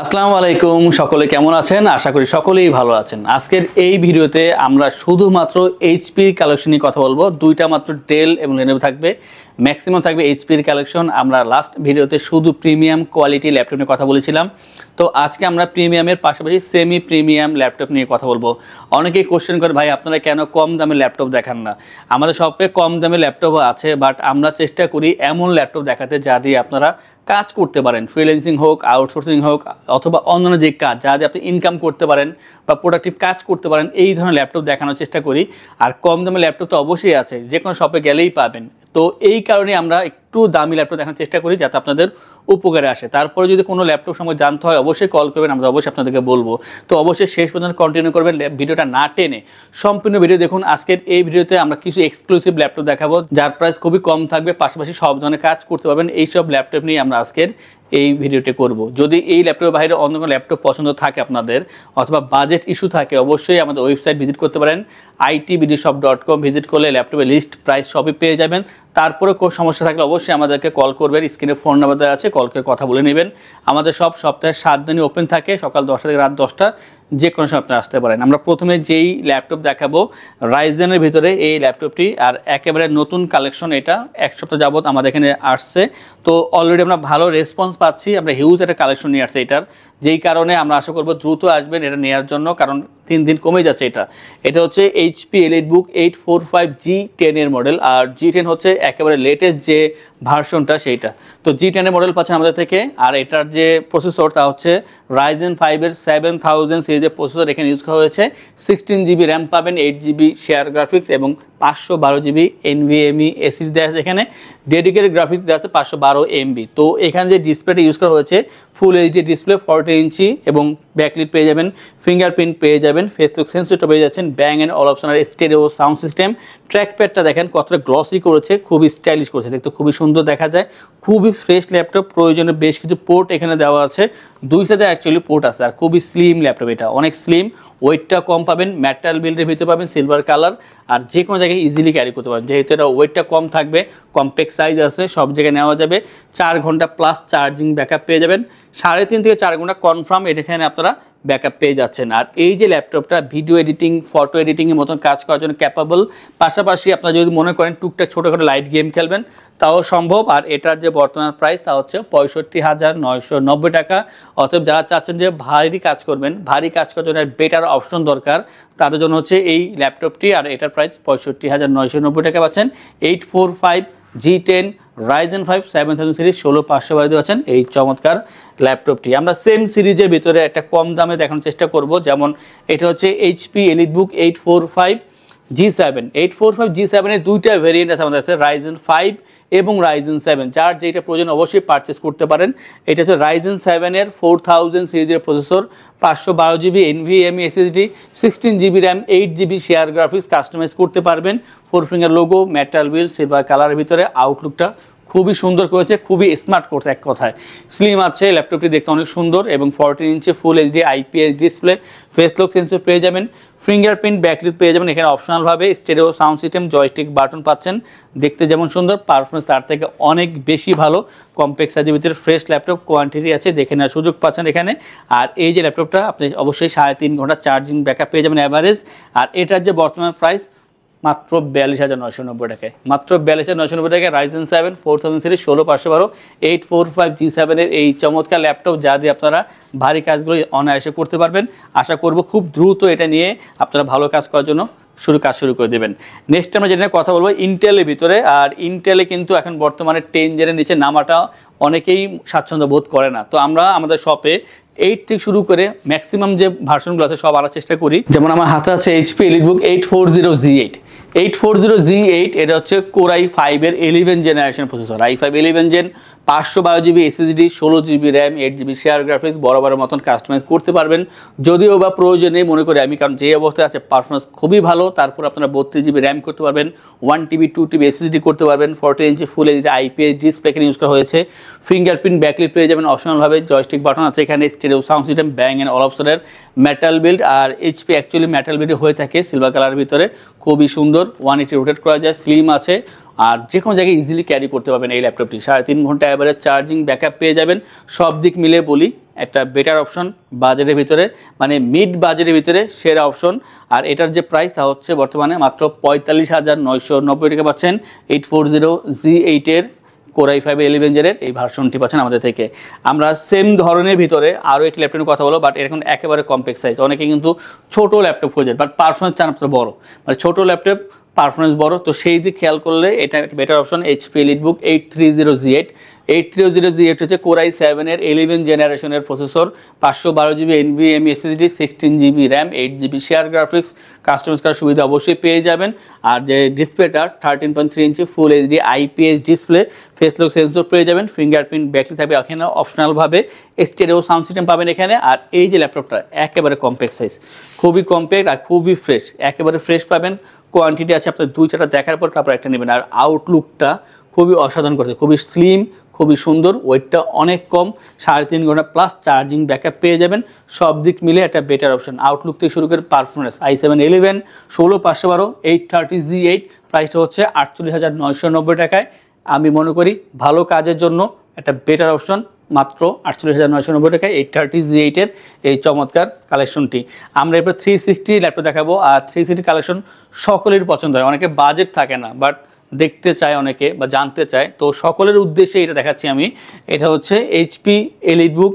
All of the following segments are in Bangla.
আসসালামু আলাইকুম, সকলে কেমন আছেন? আশা করি সকলেই ভালো আছেন। আজকের এই ভিডিওতে আমরা শুধুমাত্র এইচপির কালেকশন নিয়ে কথা বলবো। দুইটা মাত্র ডেল এবং লেনোভো থাকবে, ম্যাক্সিমাম থাকবে এইচপির কালেকশন। আমরা লাস্ট ভিডিওতে শুধু প্রিমিয়াম কোয়ালিটি ল্যাপটপ নিয়ে কথা বলেছিলাম, তো আজকে আমরা প্রিমিয়ামের পাশাপাশি সেমি প্রিমিয়াম ল্যাপটপ নিয়ে কথা বলবো। অনেকেই কোশ্চেন করে, ভাই আপনারা কেন কম দামের ল্যাপটপ দেখান না? আমাদের শপে কম দামের ল্যাপটপ আছে, বাট আমরা চেষ্টা করি এমন ল্যাপটপ দেখাতে যা দিয়ে আপনারা কাজ করতে পারেন, ফ্রিল্যান্সিং হোক, আউটসোর্সিং হোক, অথবা অন্যান্য যে কাজ যা দিয়ে আপনি ইনকাম করতে পারেন বা প্রোডাক্টিভ কাজ করতে পারেন, এই ধরনের ল্যাপটপ দেখানোর চেষ্টা করি। আর কম দামের ল্যাপটপ তো অবশ্যই আছে, যে কোনো শপে গেলেই পাবেন। তো এই কারণে আমরা একটু দামি ল্যাপটপ দেখানোর চেষ্টা করি যাতে আপনাদের উপকারে আসে। তারপরে যদি কোনো ল্যাপটপ সম্পর্কে জানতে হয় অবশ্যই কল করবেন, আমরা অবশ্যই আপনাদেরকে বলবো। তো অবশ্যই শেষ পর্যন্ত কন্টিনিউ করবেন, ভিডিওটা না টেনে সম্পূর্ণ ভিডিও দেখুন। আজকের এই ভিডিওতে আমরা কিছু এক্সক্লুসিভ ল্যাপটপ দেখাবো যার প্রাইস খুবই কম থাকবে, পাশাপাশি সব ধরনের কাজ করতে পারবেন। এইসব ল্যাপটপ নিয়ে আমরা আজকের এই ভিডিওটি করব। যদি এই ল্যাপটপের বাইরে অন্য কোনো ল্যাপটপ পছন্দ থাকে আপনাদের, অথবা বাজেট ইস্যু থাকে, অবশ্যই আমাদের ওয়েবসাইট ভিজিট করতে পারেন। itbdshop.com ভিজিট করলে ল্যাপটপের লিস্ট প্রাইস সবই পেয়ে যাবেন। তারপরে কোনো সমস্যা থাকলে অবশ্যই আমাদেরকে কল করবেন, স্ক্রিনে ফোন নাম্বার দেওয়া আছে, কল করে কথা বলে নেবেন। আমাদের সব সপ্তাহে 7 দিনই ওপেন থাকে, সকাল 10টা থেকে রাত 10টা, যে কোনো সময় আপনারা আসতে পারেন। আমরা প্রথমে যেই ল্যাপটপ দেখাবো রাইজেনের ভিতরে এই ল্যাপটপটি, আর একেবারে নতুন কালেকশন। এটা এক সপ্তাহ যাবত আমাদের এখানে আসছে, তো অলরেডি আমরা ভালো রেসপন্স পাচ্ছি। আমরা হিউজ একটা কালেকশন নিয়ে আসছি এটার, যেই কারণে আমরা আশা করবো দ্রুত আসবেন এটা নেওয়ার জন্য, কারণ দিন দিন কমে যাচ্ছে। এটা হচ্ছে এইচপি এলিটবুক 845G10 এর মডেল, আর G10 হচ্ছে একেবারে লেটেস্ট যে ভার্সনটা সেইটা। তো G10 এর মডেল পাচ্ছেন আমাদের থেকে। আর এটার যে প্রসেসর তা হচ্ছে Ryzen 5 এর 7000 সিরিজের প্রসেসর এখানে ইউজ করা হয়েছে। 16GB র্যাম পাবেন, 8GB শেয়ার গ্রাফিক্স এবং 512GB NVMe SSD দেওয়া আছে। এখানে ডেডিকেটেড গ্রাফিক্স দেওয়া আছে 512 MB। তো এখানে যে ডিসপ্লেটা ইউজ করা হয়েছে ফুল এইচডি ডিসপ্লে, 40 ইঞ্চি, এবং ব্যাকলিট পেয়ে যাবেন, ফিঙ্গারপ্রিন্ট পেয়ে যাবেন, ফেস লক সেন্সরটা পেয়ে যাচ্ছেন, ব্যাং অ্যান্ড অল অপশন, আর স্টেরিও সাউন্ড সিস্টেম। ট্র্যাকপ্যাডটা দেখেন কতটা গ্লসি করেছে, খুবই স্টাইলিশ করেছে, দেখতে খুবই সুন্দর দেখা যায়। খুবই ফ্রেশ ল্যাপটপ, প্রয়োজনে বেশ কিছু পোর্ট এখানে দেওয়া আছে, দুই সাইডে অ্যাকচুয়ালি পোর্ট আছে। আর খুবই স্লিম ল্যাপটপ, এটা অনেক স্লিম, ওয়েটটা কম পাবেন, মেটাল বিল্ডের ভিতরে পাবেন, সিলভার কালার, আর যে কোনো জায়গায় ইজিলি ক্যারি করতে পারেন। যেহেতু এটা ওয়েটটা কম থাকবে, কম্প্যাক্ট সাইজ আছে, সব জায়গায় নেওয়া যাবে। 4 ঘন্টা প্লাস চার্জিং ব্যাকআপ পেয়ে যাবেন, 3.5 থেকে 4 ঘন্টা কনফার্ম এখানে আপনারা ব্যাকআপ পেয়ে যাচ্ছেন। আর এই যে ল্যাপটপটা ভিডিও এডিটিং, ফটো এডিটিংয়ের মতন কাজ করার জন্য ক্যাপাবল। পাশাপাশি আপনারা যদি মনে করেন টুকটাক ছোটোখাটো লাইট গেম খেলবেন তাও সম্ভব। আর এটার যে বর্তমান প্রাইস তা হচ্ছে 65,990 টাকা। অতএব যারা চাচ্ছেন যে ভারী কাজ করবেন, ভারী কাজ করার জন্য বেটার অপশন দরকার, তাদের জন্য হচ্ছে এই ল্যাপটপটি। আর এটার প্রাইস 65,990 টাকা পাচ্ছেন। 845G10 Ryzen 5 7000 সিরিজ 16512 দিয়ে আছেন এই চমৎকার ল্যাপটপটি। আমরা সেম সিরিজের ভিতরে একটা কম দামে দেখানোর চেষ্টা করব। যেমন এটা হচ্ছে এইচপি এলিটবুক 845G7 এর দুইটা ভেরিয়েন্ট আছে আমাদের কাছে, Ryzen 5 এবং Ryzen 7, যার যেটা প্রয়োজন অবশ্যই পারচেস করতে পারেন। এটা হচ্ছে Ryzen 7 এর 4000 সিরিজের processor, 512GB NVMe SSD, 16GB RAM, 8GB share graphics, customise করতে পারবেন। 4 finger logo, metal build, silver কালারের ভিতরে। আউটলুকটা খুবই সুন্দর করেছে, খুবই স্মার্ট করছে, এক কথায় স্লিম আছে। ল্যাপটপটি দেখতে অনেক সুন্দর এবং 14 inch full HD IPS display, face lock sensor পেয়ে যাবেন, ফিঙ্গারপ্রিন্ট ব্যাকলিট পেয়ে যাবেন। এখানে অপশনালভাবে stereo sound system, joystick button পাচ্ছেন। দেখতে যেমন সুন্দর, পারফরমেন্স তার থেকে অনেক বেশি ভালো। কম্প্যাক্ট সাইজের ভিতরে ফ্রেশ ল্যাপটপ, কোয়ান্টিটি আছে, দেখে নেওয়ার সুযোগ পাচ্ছেন এখানে। আর এই যে ল্যাপটপটা আপনি অবশ্যই 3.5 ঘন্টা চার্জিং ব্যাকআপ পেয়ে যাবেন অ্যাভারেজ। আর এটার যে বর্তমান প্রাইস মাত্র 42,990 টাকায়, মাত্র 42,990 টাকায় Ryzen 7 4000 সিরিজ 16512 845G7 এর এই চমৎকার ল্যাপটপ, যা দিয়ে আপনারা ভারী কাজগুলো অনায়াসে করতে পারবেন। আশা করব খুব দ্রুত এটা নিয়ে আপনারা ভালো কাজ করার জন্য কাজ শুরু করে দেবেন। নেক্সট আমরা যেটা কথা বলবো ইন্টেলের ভিতরে। আর ইন্টেলে কিন্তু এখন বর্তমানে 10 জেনের নিচে নামাটা অনেকেই স্বাচ্ছন্দ্য বোধ করে না। তো আমরা আমাদের শপে 8 থেকে শুরু করে ম্যাক্সিমাম যে ভার্সনগুলো আছে সব আনার চেষ্টা করি। যেমন আমার হাতে আছে এইচপি এলিটবুক 840Z8। 840Z8 এটা হচ্ছে Core i5 এর 11 generation processor, i5 11 gen, 512GB SSD, 16GB RAM, 8GB share graphics, বরাবরের মতন কাস্টমাইজ করতে পারবেন। যদিও বা প্রয়োজনে মনে করি আমি, কারণ যে অবস্থায় আছে পারফরমেন্স খুবই ভালো। তারপর আপনারা 32GB র্যাম করতে পারবেন, 1TB 2TB SSD করতে পারবেন, 40 ইঞ্চি ফুল এইচডি IPS ডিসপ্লে এখানে ইউজ করা হয়েছে। ফিঙ্গারপ্রিন্ট ব্যাকলিট পেয়ে যাবেন, অপশনালভাবে জয়স্টিক বাটন আছে এখানে, stereo sound system, bang and all অপশনের, মেটাল বিল্ড। আর এইচপি অ্যাকচুয়ালি মেটাল বিল্ড হয়ে থাকে সিলভার কালারের ভিতরে, খুবই সুন্দর, 180 রোটেট করা যায়, স্লিম আছে। আর যে কোনো জায়গায় ইজিলি ক্যারি করতে পারবেন এই ল্যাপটপটি। 3.5 ঘন্টা অ্যাভারেজ চার্জিং ব্যাকআপ পেয়ে যাবেন। সব দিক মিলে বলি একটা বেটার অপশন বাজেটের ভিতরে, মানে মিড বাজেটের ভিতরে সেরা অপশন। আর এটার যে প্রাইস তা হচ্ছে বর্তমানে মাত্র 45,990 টাকা পাচ্ছেন। 840G8 Core i5 11 জেনের এই ভার্সনটি পাচ্ছেন আমাদের থেকে। আমরা সেম ধরনের ভিতরে আরও একটি ল্যাপটপের কথা বলো, বাট এখন একেবারে কম্প্যাক্ট সাইজ। অনেকে কিন্তু ছোটো ল্যাপটপ খোঁজেন, বাট পারফরমেন্স চান আপনার বড়, মানে ছোটো ল্যাপটপ পারফরমেন্স বড়, তো সেই দিক খেয়াল করলে এটা একটা better option. HP EliteBook 830G8 830G8 হচ্ছে Core i7 এর 11 জেনারেশনের processor, 512GB NVMe SSD, 16GB RAM, 8GB share graphics, customise করার সুবিধা অবশ্যই পেয়ে যাবেন। আর যে ডিসপ্লেটা 13.3 inch full HD IPS display, face lock sensor পেয়ে যাবেন, ফিঙ্গারপ্রিন্ট ব্যাটারি থাকবে এখানে অপশনালভাবে, স্টেরিও সাউন্ড সিস্টেম পাবেন এখানে। আর এই যে ল্যাপটপটা একেবারে কম্প্যাক্ট সাইজ, খুবই কম্প্যাক্ট আর খুবই ফ্রেশ, একেবারে ফ্রেশ পাবেন। কোয়ান্টিটি আছে আপনার 2-4টা দেখার পর তারপর একটা নেবেন। আর আউটলুকটা খুবই অসাধারণ করছে, খুবই স্লিম, খুবই সুন্দর, ওয়েটটা অনেক কম, 3.5 ঘন্টা প্লাস চার্জিং ব্যাকআপ পেয়ে যাবেন। সব দিক মিলে একটা বেটার অপশন। আউটলুক থেকে শুরু করে পারফরমেন্স i7 11 16512 830G8 প্রাইসটা হচ্ছে 48,990 টাকায়। আমি মনে করি ভালো কাজের জন্য একটা বেটার অপশন, মাত্র 48,990 টাকায় 830G8 এর এই চমৎকার কালেকশনটি। আমরা এরপর 360 ল্যাপটপ দেখাবো। আর 360 কালেকশন সকলের পছন্দ হয়, অনেকে বাজেট থাকে না বাট দেখতে চায় অনেকে বা জানতে চায়, তো সকলের উদ্দেশ্যে এটা দেখাচ্ছি আমি। এটা হচ্ছে HP EliteBook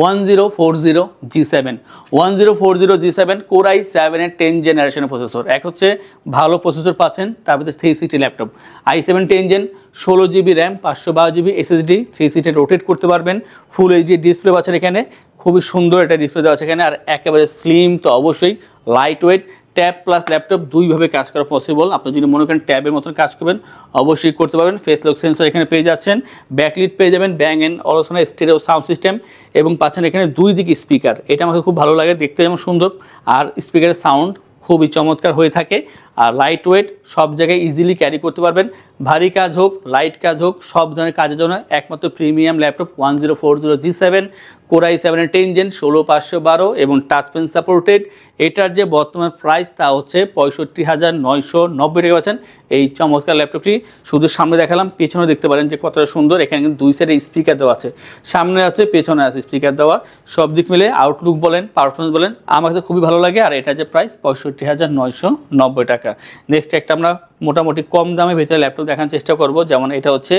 1040G7 1040G7 Core i7 এর 10 জেনারেশনের প্রসেসর। এক হচ্ছে ভালো প্রসেসর পাচ্ছেন, তার ভিতরে 360 laptop, i7 10 gen, 16GB RAM, 512GB SSD, 360 rotate করতে পারবেন, ফুল HD ডিসপ্লে পাচ্ছেন এখানে, খুবই সুন্দর একটা ডিসপ্লে দেওয়া আছে এখানে। আর একেবারে স্লিম তো অবশ্যই, light weight, tab plus laptop দুইভাবে কাজ করা পসিবল। আপনি যদি মনে করেন ট্যাবের মতন কাজ করবেন অবশ্যই করতে পারবেন। ফেস লক সেন্সর এখানে পেয়ে যাচ্ছেন, ব্যাকলিট পেয়ে যাবেন, ব্যাং অ্যান্ড অলসোনা স্টেরিও সাউন্ড সিস্টেম, এবং পাচ্ছেন এখানে 2 দিক স্পিকার। এটা আমাকে খুব ভালো লাগে, দেখতে যেমন সুন্দর আর স্পিকারের সাউন্ড খুবই চমৎকার হয়ে থাকে। আর লাইট ওয়েট, সব জায়গায় ইজিলি ক্যারি করতে পারবেন। ভারী কাজ হোক, লাইট কাজ হোক, সব ধরনের কাজের জন্য একমাত্র premium laptop 1040G7 Core i7 এর 10 জেন 16512 এবং টাচ পেন সাপোর্টেড। এটার যে বর্তমান প্রাইস তা হচ্ছে 65,990 টাকা পাচ্ছেন এই চমৎকার ল্যাপটপটি। শুধু সামনে দেখালাম, পেছনে দেখতে পারেন যে কতটা সুন্দর। এখানে কিন্তু 2 সাইডে স্পিকার দেওয়া আছে, সামনে আছে পেছনে আছে স্পিকার দেওয়া। সব দিক মিলে আউটলুক বলেন, পারফরমেন্স বলেন, আমার কাছে খুবই ভালো লাগে। আর এটা যে প্রাইস 65,990 টাকা। নেক্সট একটা আমরা মোটামুটি কম দামে ভেতরে ল্যাপটপ দেখার চেষ্টা করব, যেমন এটা হচ্ছে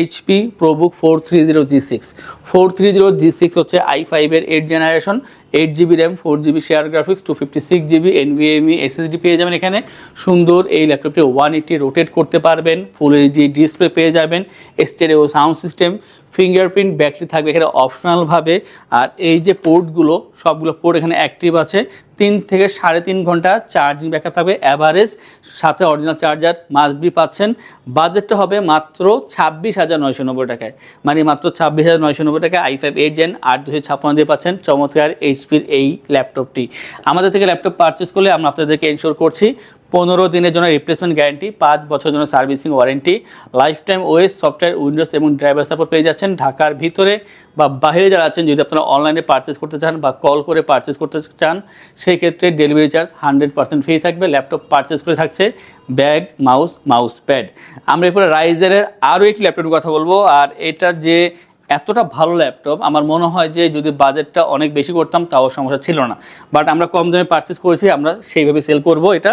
HP ProBook 430G6 430G6 হচ্ছে i5 এর 8 generation, 8GB RAM, 4GB share graphics, 256GB NVMe SSD পেয়ে যাবেন এখানে। সুন্দর এই ল্যাপটপটি 180 রোটেট করতে পারবেন, ফুল HD ডিসপ্লে পেয়ে যাবেন, stereo sound system, fingerprint battery থাকবে এখানে অপশনালভাবে। আর এই যে পোর্টগুলো, সবগুলো পোর্ট এখানে অ্যাক্টিভ আছে। 3 থেকে 3.5 ঘন্টা চার্জিং ব্যাকআপ থাকবে অ্যাভারেজ, সাথে অরিজিনাল চার্জার মাস্ট বি পাচ্ছেন। বাজেটটা হবে মাত্র 26,990 টাকায়, মানে মাত্র 26,990 টাকায় i5 8 জেন 8/256 দিয়ে পাচ্ছেন চমৎকার HPর এই ল্যাপটপটি। আমাদের থেকে ল্যাপটপ পারচেস করলে আমরা আপনাদেরকে এনশোর করছি 15 দিনের জন্য রিপ্লেসমেন্ট গ্যারান্টি, 5 বছরের জন্য servicing warranty, life time OS software Windows এবং ড্রাইভার সাপোর্ট পেয়ে যাচ্ছেন। ঢাকার ভিতরে বা বাইরে যারা আছেন, যদি আপনারা অনলাইনে পারচেস করতে চান বা কল করে পারচেস করতে চান, সেই ক্ষেত্রে ডেলিভারি চার্জ 100% ফ্রি থাকবে। ল্যাপটপ পারচেস করে থাকছে ব্যাগ, মাউস প্যাড। আমরা এরপরে রাইজারের আরও একটি ল্যাপটপের কথা বলবো। আর এটার যে এতটা ভালো ল্যাপটপ, আমার মনে হয় যে যদি বাজেটটা অনেক বেশি করতাম তাও সমস্যা ছিল না, বাট আমরা কম দামে পারচেস করেছি, আমরা সেইভাবে সেল করব। এটা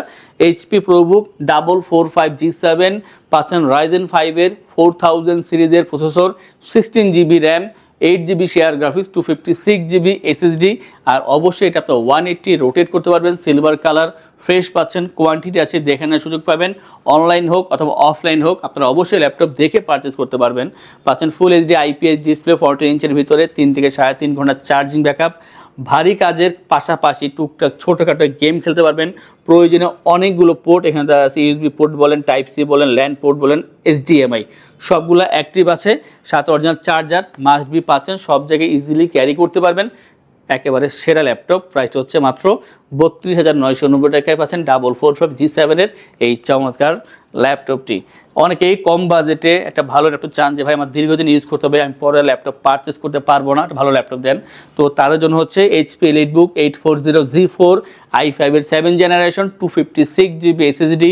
HP ProBook 445G7 পাচ্ছেন Ryzen 5 এর 4000 সিরিজের processor, 16GB RAM, 8GB share graphics, 256GB SSD। আর অবশ্যই এটা আপনার 180 রোটেট করতে পারবেন, সিলভার কালার, ফ্রেশ পাচ্ছেন, কোয়ান্টিটি আছে, দেখে নেওয়ার সুযোগ পাবেন। অনলাইন হোক অথবা অফলাইন হোক, আপনারা অবশ্যই ল্যাপটপ দেখে পারচেস করতে পারবেন। পাচ্ছেন ফুল HD IPS ডিসপ্লে, 40 ইঞ্চের ভিতরে, 3 থেকে 3.5 ঘন্টা চার্জিং ব্যাকআপ। ভারী কাজের পাশাপাশি টুকটাক ছোটোখাটো গেম খেলতে পারবেন। প্রয়োজনে অনেকগুলো পোর্ট এখানে দেওয়া আছে, USB পোর্ট বলেন, টাইপ সি বলেন, ল্যান্ড পোর্ট বলেন, HDMI সবগুলো অ্যাক্টিভ আছে, সাথে অরিজিনাল চার্জার মাস্ট বি পাচ্ছেন, সব জায়গায় ইজিলি ক্যারি করতে পারবেন। একেবারে সেরা ল্যাপটপ, প্রাইস হচ্ছে মাত্র 32,990 টাকায় পাচ্ছেন 445G7 এর এই চমৎকার ল্যাপটপটি। অনেকেই কম বাজেটে একটা ভালো ল্যাপটপ চান যে ভাই আমার দীর্ঘদিন ইউজ করতে হবে, আমি পরে ল্যাপটপ পারচেস করতে পারবো না, একটা ভালো ল্যাপটপ দেন। তো তাদের জন্য হচ্ছে HP EliteBook 840G4 i5 এর 7th generation, 256GB SSD,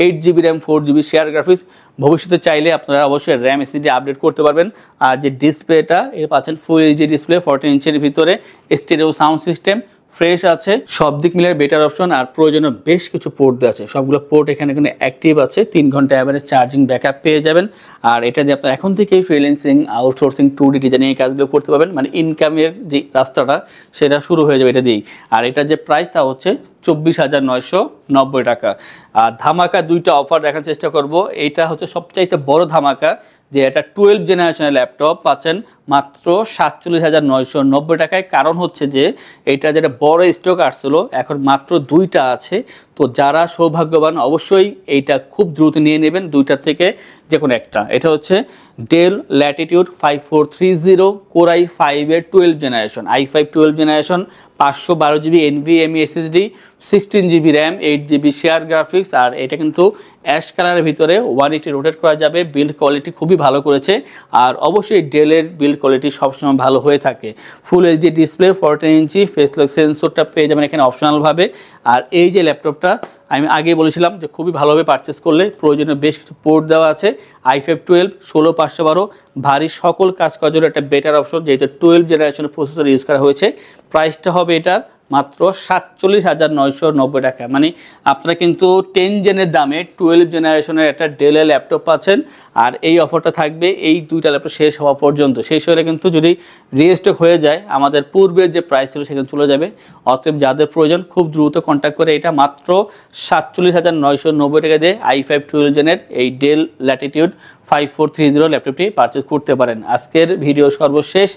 8GB RAM, 4GB share graphics. ভবিষ্যতে চাইলে আপনারা অবশ্যই RAM SSD আপডেট করতে পারবেন। আর যে ডিসপ্লেটা এর পাচ্ছেন ফুল এইচডি ডিসপ্লে, 14 ইঞ্চের ভিতরে, স্টেরিও সাউন্ড সিস্টেম ফ্রেশ আছে, সব দিক মিলে বেটার অপশন। আর প্রয়োজনীয় বেশ কিছু পোর্ট দেওয়া আছে, সবগুলো পোর্ট এখানে অ্যাক্টিভ আছে, 3 ঘন্টা অ্যাভারেজ চার্জিং ব্যাকআপ পেয়ে যাবেন। আর এটা দিয়ে আপনারা এখন থেকেই ফ্রিল্যান্সিং, আউটসোর্সিং, 2D ডিজাইনিং এই কাজগুলো করতে পারবেন, মানে ইনকামের যে রাস্তাটা সেটা শুরু হয়ে যাবে এটা দিয়েই। আর এটার যে প্রাইস তা হচ্ছে 24,990 টাকা। আর ধামাকা দুইটা অফার দেখার চেষ্টা করব। এইটা হচ্ছে সবচাইতে বড় ধামাকা, যে এটা 12 জেনারেশনের ল্যাপটপ পাচ্ছেন মাত্র 47,990 টাকায়। কারণ হচ্ছে যে এটা যেটা বড় স্টক আসছিল এখন মাত্র 2টা আছে। তো যারা সৌভাগ্যবান অবশ্যই এইটা খুব দ্রুত নিয়ে নেবেন, 2টার থেকে যে কোনো একটা। এটা হচ্ছে ডেল ল্যাটিটিউড 5430 Core i5 এর 12 generation, i5 12 generation, 512GB NVMe SSD, 16GB RAM, 8GB share graphics. আর এটা কিন্তু অ্যাশ কালারের ভিতরে 180 রোটেট করা যাবে। বিল্ড কোয়ালিটি খুবই ভালো করেছে। আর অবশ্যই ডেলের বিল্ড কোয়ালিটি সবসময় ভালো হয়ে থাকে। ফুল এইচডি ডিসপ্লে, 14 ইঞ্চি ফেস লক সেন্সরটা পেয়ে যাবেন এখানে অপশনালভাবে। আর এই যে ল্যাপটপটা আমি আগে বলেছিলাম যে খুবই ভালোভাবে পারচেস করলে প্রয়োজনীয় বেশ কিছু পোর্ট দেওয়া আছে, i5 12, 16512, ভারী সকল কাজ করার জন্য একটা বেটার অপশন, যেহেতু 12 জেনারেশনের প্রসেসর ইউজ করা হয়েছে। প্রাইসটা হবে এটার মাত্র 47,990 টাকা। মানে আপনারা কিন্তু 10 জেনের দামে 12 জেনারেশনের একটা ডেলের ল্যাপটপ পাচ্ছেন। আর এই অফারটা থাকবে এই 2টা ল্যাপটপ শেষ হওয়া পর্যন্ত। শেষ হলে কিন্তু যদি রিস্টক হয়ে যায় আমাদের পূর্বের যে প্রাইস ছিল সেখানে চলে যাবে। অতএব যাদের প্রয়োজন খুব দ্রুত কন্ট্যাক্ট করে এটা মাত্র 47,990 টাকা দিয়ে i5 12 জেনের এই ডেল ল্যাটিটিউড 5430 ল্যাপটপটি পারচেস করতে পারেন। আজকের ভিডিও সর্বশেষ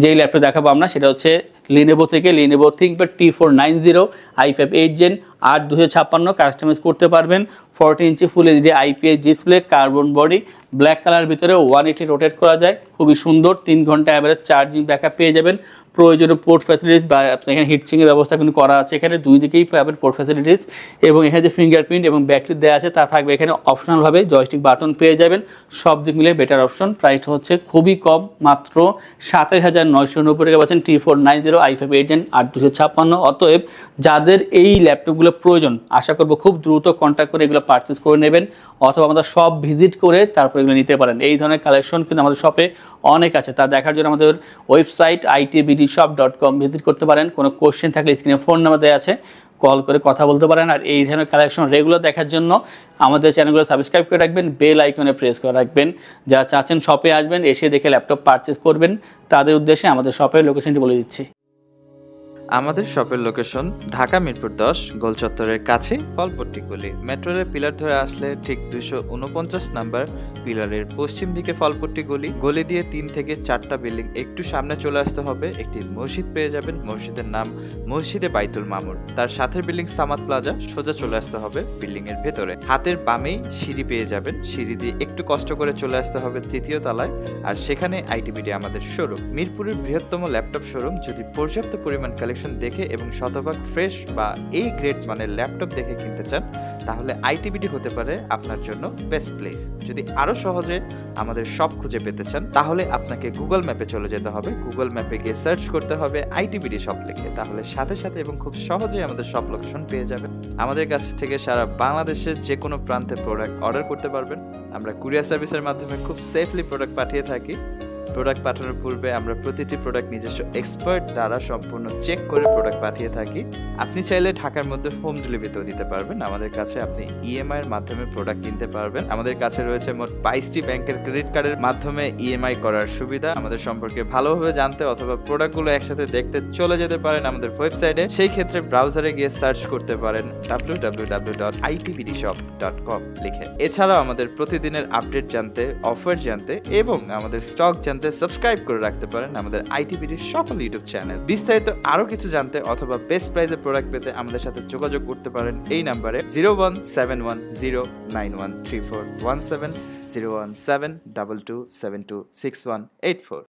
যেই ল্যাপটপ দেখাবো আমরা সেটা হচ্ছে লিনোভো থেকে Lenovo ThinkPad T490 i5 8 gen 8256 customise করতে পারবেন। 14 inch full HD IPS display, carbon body, black colour ভিতরে 180 রোটেট করা যায়, খুবই সুন্দর। 3 ঘন্টা অ্যাভারেজ চার্জিং ব্যাকআপ পেয়ে যাবেন। প্রয়োজনীয় পোর্ট ফ্যাসিলিটিস বা এখানে হিটসিংয়ের ব্যবস্থা কিন্তু করা আছে, এখানে দুই দিকেই পাবেন পোর্ট ফ্যাসিলিটিস। এবং এখানে যে ফিঙ্গারপ্রিন্ট এবং ব্যাকলিট দেওয়া আছে তা থাকবে এখানে অপশনালভাবে। জয়স্টিক বাটন পেয়ে যাবেন, সব দিক মিলে বেটার অপশন। প্রাইস হচ্ছে খুবই কম, মাত্র 27,990 টাকা পাচ্ছেন T490 i5 8 জেন 8256। অতএব যাদের এই ল্যাপটপগুলো প্রয়োজন আশা করব খুব দ্রুত কন্ট্যাক্ট করে এগুলো পারচেস করে নেবেন, অথবা আমাদের শপ ভিজিট করে তারপর এগুলো নিতে পারেন। এই ধরনের কালেকশন কিন্তু আমাদের শপে অনেক আছে, তা দেখার জন্য আমাদের ওয়েবসাইট itbdshop.com ভিজিট করতে পারেন। কোনো কোশ্চেন থাকলে স্ক্রিনে ফোন নাম্বার দেওয়া আছে, কল করে কথা বলতে পারেন। আর এই ধরনের কালেকশন রেগুলার দেখার জন্য আমাদের চ্যানেলগুলো সাবস্ক্রাইব করে রাখবেন, বেল আইকনে প্রেস করে রাখবেন। যারা চাচ্ছেন শপে আসবেন, এসে দেখে ল্যাপটপ পারচেস করবেন, তাদের উদ্দেশ্যে আমাদের শপের লোকেশনটি বলে দিচ্ছি। আমাদের শপের লোকেশন ঢাকা মিরপুর 10 গোল চত্বরের কাছে ফলপট্টি গলি। মেট্রো রেল পিলার ধরে আসলে ঠিক 249 নাম্বার পিলারের পশ্চিম দিকে ফলপট্টি গলি। গলি দিয়ে 3 থেকে 4টা বিল্ডিং একটু সামনে চলে আসতে হবে, একটি মসজিদ পেয়ে যাবেন। মসজিদের নাম মসজিদে বাইতুল মামুর। তার সাথের বিল্ডিং সামাদ প্লাজা, সোজা চলে আসতে হবে বিল্ডিং এর ভেতরে। হাতের বামেই সিঁড়ি পেয়ে যাবেন, সিঁড়ি দিয়ে একটু কষ্ট করে চলে আসতে হবে 3য় তলায়। আর সেখানে আইটিবিডি আমাদের শোরুম, মিরপুরের বৃহত্তম ল্যাপটপ শোরুম। যদি পর্যাপ্ত পরিমাণ কালেকশন দেখে এবং শতভাগ ফ্রেশ বা এই গ্রেড মানের ল্যাপটপ দেখে কিনতে চান, তাহলে আইটিবিডি হতে পারে আপনার জন্য বেস্ট প্লেস। যদি আরো সহজে আমাদের শপ খুঁজে পেতে চান, তাহলে আপনাকে গুগল ম্যাপে চলে যেতে হবে। গুগল ম্যাপে গিয়ে সার্চ করতে হবে আইটিবিডি শপ লিখে, তাহলে সাথে সাথে এবং খুব সহজেই আমাদের শপ লোকেশন পেয়ে যাবেন। আমাদের কাছ থেকে সারা বাংলাদেশের যে কোনো প্রান্তে প্রোডাক্ট অর্ডার করতে পারবেন। আমরা কুরিয়ার সার্ভিসের মাধ্যমে খুব সেফলি প্রোডাক্ট পাঠিয়ে থাকি। প্রোডাক্ট পাঠানোর পূর্বে আমরা প্রতিটি প্রোডাক্ট নিজস্ব এক্সপার্ট দ্বারা সম্পূর্ণ চেক করে প্রোডাক্ট পাঠিয়ে থাকি। আপনি চাইলে ঢাকার মধ্যে হোম ডেলিভারিতেও দিতে পারবেন। আমাদের কাছে আপনি ইএমআই এর মাধ্যমে প্রোডাক্ট কিনতে পারবেন। আমাদের কাছে রয়েছে মোট 22টি ব্যাংকের ক্রেডিট কার্ডের মাধ্যমে ইএমআই করার সুবিধা। আমাদের সম্পর্কে ভালোভাবে জানতে অথবা প্রোডাক্টগুলো একসাথে দেখতে চলে যেতে পারেন আমাদের ওয়েবসাইটে। সেই ক্ষেত্রে ব্রাউজারে গিয়ে সার্চ করতে পারেন www.itbdshop.com লিখে। এছাড়াও আমাদের প্রতিদিনের আপডেট জানতে, অফার জানতে এবং আমাদের স্টক জানতে সাবস্ক্রাইব করে রাখতে পারেন আমাদের আইটিবিডি সকল ইউটিউব চ্যানেল। বিস্তারিত আরো কিছু জানতে অথবা বেস্ট প্রাইসে প্রোডাক্ট পেতে আমাদের সাথে যোগাযোগ করতে পারেন এই নাম্বারে 01710913417 01722726184।